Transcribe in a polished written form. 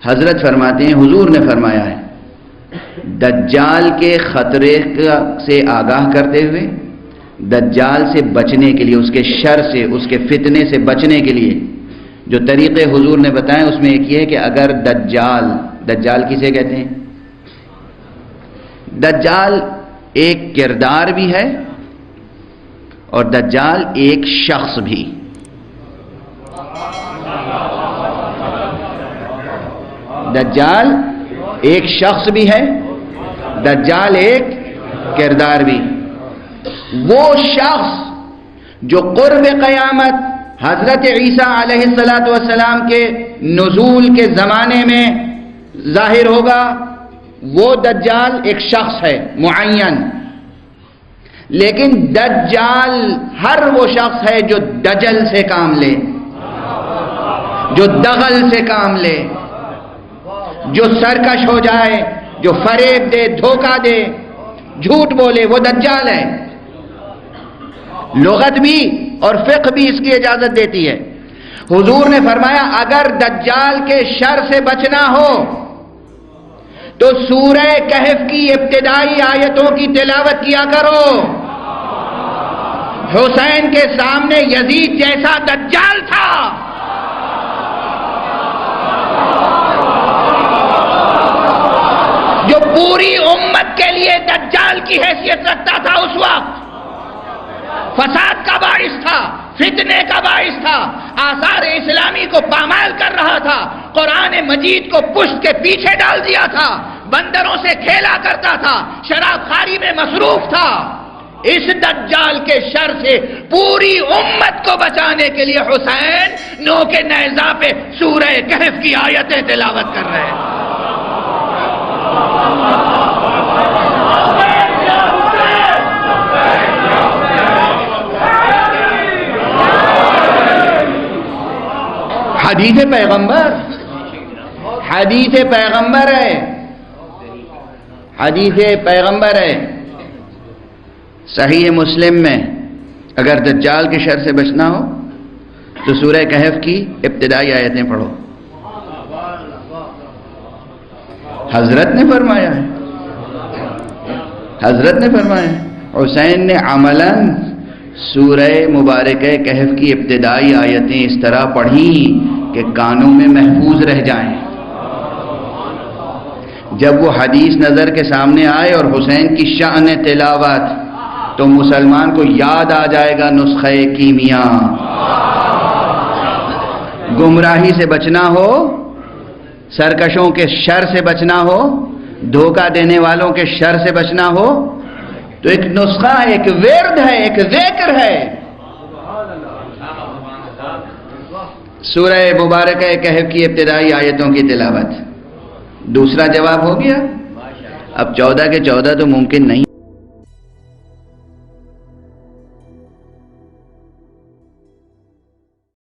حضرت فرماتے ہیں، حضور نے فرمایا ہے، دجال کے خطرے سے آگاہ کرتے ہوئے، دجال سے بچنے کے لیے، اس کے شر سے، اس کے فتنے سے بچنے کے لیے جو طریقے حضور نے بتائے، اس میں ایک یہ ہے کہ اگر دجال کسے کہتے ہیں؟ دجال ایک کردار بھی ہے اور دجال ایک شخص بھی۔ دجال ایک شخص بھی ہے، دجال ایک کردار بھی۔ وہ شخص جو قرب قیامت حضرت عیسیٰ علیہ السلام کے نزول کے زمانے میں ظاہر ہوگا، وہ دجال ایک شخص ہے معین۔ لیکن دجال ہر وہ شخص ہے جو دجل سے کام لے، جو دغل سے کام لے، جو سرکش ہو جائے، جو فریب دے، دھوکہ دے، جھوٹ بولے، وہ دجال ہے۔ لغت بھی اور فقہ بھی اس کی اجازت دیتی ہے۔ حضور نے فرمایا اگر دجال کے شر سے بچنا ہو تو سورہ کہف کی ابتدائی آیتوں کی تلاوت کیا کرو۔ حسین کے سامنے یزید جیسا دجال تھا، جو پوری امت کے لیے دجال کی حیثیت رکھتا تھا، اس وقت فساد کا باعث تھا، فتنے کا باعث تھا، آثار اسلامی کو پامال کر رہا تھا، قرآن مجید کو پشت کے پیچھے ڈال دیا تھا، بندروں سے کھیلا کرتا تھا، شراب خواری میں مصروف تھا۔ اس دجال کے شر سے پوری امت کو بچانے کے لیے حسین نو کے نیزہ پہ سورہ کہف کی آیتیں تلاوت کر رہے ہیں۔ حدیث پیغمبر، حدیث پیغمبر ہے، حدیث پیغمبر ہے۔ صحیح مسلم میں اگر دجال کے شر سے بچنا ہو تو سورہ کہف کی ابتدائی آیتیں پڑھو۔ حضرت نے فرمایا ہے، حضرت نے فرمایا ہے، حسین نے عملاً سورہ مبارکہ کہف کی ابتدائی آیتیں اس طرح پڑھیں کہ کانوں میں محفوظ رہ جائیں۔ جب وہ حدیث نظر کے سامنے آئے اور حسین کی شأن تلاوت، تو مسلمان کو یاد آ جائے گا نسخہ کیمیاء۔ گمراہی سے بچنا ہو، سرکشوں کے شر سے بچنا ہو، دھوکہ دینے والوں کے شر سے بچنا ہو، تو ایک نسخہ، ایک ورد ہے، ایک ذکر ہے، سورہ مبارکہ کہف کی ابتدائی آیتوں کی تلاوت۔ دوسرا جواب ہو گیا۔ اب 14 کے 14 تو ممکن نہیں۔